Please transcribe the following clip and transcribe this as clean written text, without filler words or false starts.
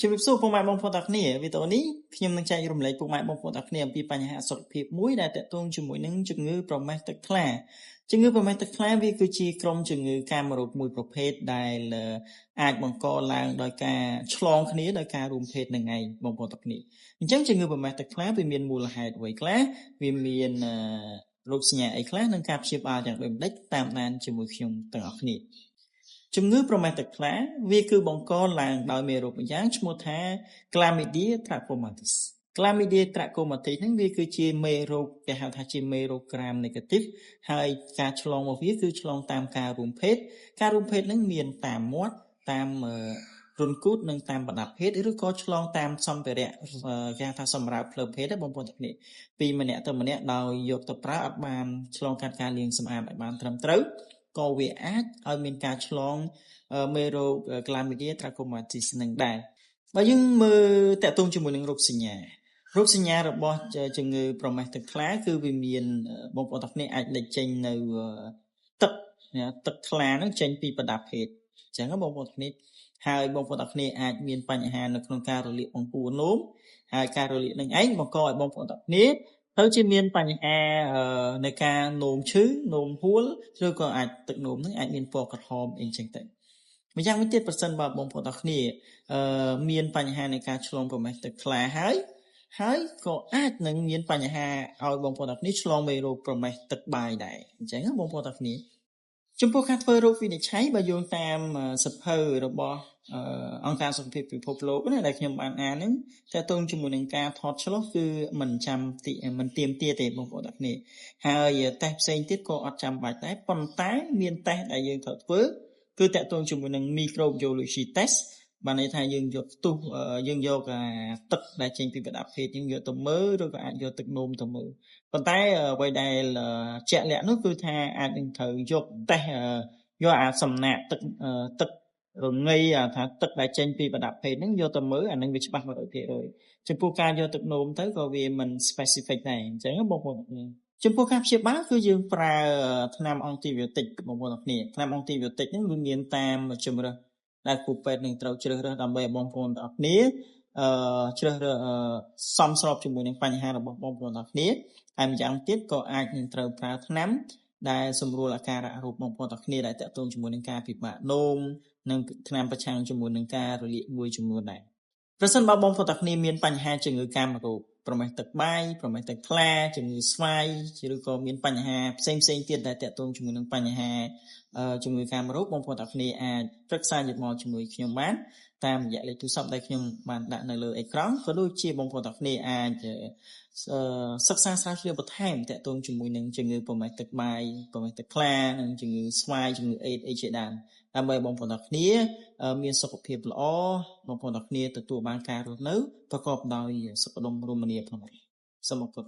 ជំរាបសួរពុកម៉ែបងប្អូនទាំងគ្នាវីដេអូនេះខ្ញុំនឹងចែករំលែកពុកម៉ែបងប្អូនទាំងគ្នាអំពីបញ្ហាសុខភាពមួយដែលទាក់ទងជាមួយនឹងជំងឺប្រមេះទឹកថ្លាជំងឺប្រមេះទឹកថ្លាវាគឺជាក្រុមជំងឺកាមរោគមួយប្រភេទដែលអាចបង្កឡើងដោយការឆ្លងគ្នាដោយការរួមភេទនឹងឯងបងប្អូនទាំងគ្នាអញ្ចឹងជំងឺប្រមេះទឹកថ្លាវាមានមូលហេតុអ្វីខ្លះវាមានរោគសញ្ញាអីខ្លះនិងការព្យាបាលយ៉ាងដូចម្តេចតាមដានជាមួយខ្ញុំទាំងអស់គ្នាជំងឺប្រមេះទឹកថ្លាវាគឺបង្កឡើងដោយមេរោគម្យ៉ាងឈ្មោះថា Chlamydia trachomatis Chlamydia trachomatis ហ្នឹងវាគឺជាមេរោគគេហៅថាជាមេរោគ gram negative ហើយការឆ្លងរបស់វាគឺឆ្លងតាមការរួមភេទហ្នឹងមានតាមមាត់តាមរន្ធគូតនិងតាមបណ្ដាភេទឬក៏ឆ្លងតាមសម្ភារៈគេហៅថាសម្រាប់ផ្លូវភេទបងប្អូនទាំងគ្នាពីម្នាក់ទៅម្នាក់ដោយយកទៅប្រើអត់បានឆ្លងកាត់ការលាងសម្អាតឲ្យបានត្រឹមត្រូវក៏វាអាចឲ្យមានការឆ្លងមេរោគ Chlamydia trachomatis នឹងដែរបើយើងមើលតកតងជាមួយនឹងរោគសញ្ញារបស់ជំងឺប្រមេះទឹកថ្លាគឺវាមានបងប្អូនទាំងគ្នាអាចលេចចេញនៅទឹកថ្លាហ្នឹងចេញពីប្រដាប់ភេទអញ្ចឹងបងប្អូនទាំងគ្នាហើយបងប្អូនទាំងគ្នាអាចមានបញ្ហានៅក្នុងការរលាកបង្ពួរនោមហើយការរលាកនឹងឯងបង្កឲ្យបងប្អូនទាំងគ្នាទៅជាមានបញ្ហានៃការនោមឈឺនោមហួលឬក៏អាចទឹកនោមនឹងអាចមានពណ៌ក្រហមអីចឹងទៅម្យ៉ាងវិញទៀតប្រសិនបើបងប្អូនទាំងគ្នាមានបញ្ហានៃការឆ្លងប្រមេះទឹកថ្លាហើយក៏អាចនឹងមានបញ្ហាឲ្យបងប្អូនទាំងគ្នាឆ្លងមេរោគប្រមេះទឹកបាយដែរអញ្ចឹងបងប្អូនទាំងគ្នាចំពោះការធ្វើរោគវិនិច្ឆ័យបើយោងតាមសភៅរបស់អង្គការសុខភាពពិភពលោកណាដែលខ្ញុំបានអានហ្នឹងតើតើជាមួយនឹងការថតឆ្លុះគឺមិនទៀមទាទេបងប្អូនទាំងគ្នាហើយតេស្តផ្សេងទៀតក៏អត់ចាំបាច់ដែរប៉ុន្តែមានតេស្តដែលយើងត្រូវធ្វើគឺតើតើជាមួយនឹង microbiology test បានន័យថាយើងយកផ្ទុះយើងយកទឹកដែលចេញពីប្រដាប់ភេទយើងយកទៅមើលឬក៏អាចយកទឹកនោមទៅមើលប៉ុន្តែអ្វីដែលជាក់លាក់នោះគឺថាអាចនឹងត្រូវយកតេស្តយកអាសំណាក់ទឹករងាយថាទឹកដែលចេញពីប្រដាប់ភេទហ្នឹងយកទៅមើលអានឹងវាច្បាស់ 100% ចំពោះការយកទឹកនោមទៅក៏វាមិន specific ដែរអញ្ចឹងបងប្អូនចំពោះការព្យាបាលគឺយើងប្រើថ្នាំអង់ទីប៊ីយោទិកបងប្អូនទាំងគ្នាថ្នាំអង់ទីប៊ីយោទិកហ្នឹងវាមានតាមជំរើសដែលគ្រូពេទ្យនឹងត្រូវជ្រើសរើសដើម្បីឲ្យបងប្អូនទាំងគ្នាជ្រើសរើសសមស្របជាមួយនឹងបញ្ហារបស់បងប្អូនទាំងគ្នាហើយម្យ៉ាងទៀតក៏អាចនឹងត្រូវប្រើថ្នាំដែលសម្រួលអាការៈរូបបងប្អូនទាំងគ្នាដែលតាក់ទងជាមួយនឹងការពិបាកនោមនិងថ្នាំប្រឆាំងជាមួយនឹងការរលាកមួយចំនួនដែរប្រសិនបើបងប្អូនទាំងគ្នាមានបញ្ហាជំងឺកាមរោគប្រមេះទឹកបាយប្រមេះទឹកថ្លាជំងឺស្វាយឬក៏មានបញ្ហាផ្សេងទៀតដែលតាក់ទងជាមួយនឹងបញ្ហាជំងឺកាមរោគបងប្អូនទាំងគ្នាអាចប្រឹក្សាយកមកជាមួយខ្ញុំបានតាមរយៈលេខទូរស័ព្ទដែលខ្ញុំបានដាក់នៅលើអេក្រង់ក៏ដូចជាបងប្អូនទាំងគ្នាអាចសិក្សាស្រាវជ្រាវបន្ថែមតាក់ទងជាមួយនឹងជំងឺប្រមេះទឹកបាយប្រមេះទឹកថ្លានិងជំងឺស្វាយជំងឺអេដអីជាដើមដើម្បីបងប្អូនទាំងគ្នាមានសុខភាពល្អបងប្អូនទាំងគ្នាទទួលបានការរស់នៅប្រកបដោយសុខដុមរមនាផងសូមអរគុណ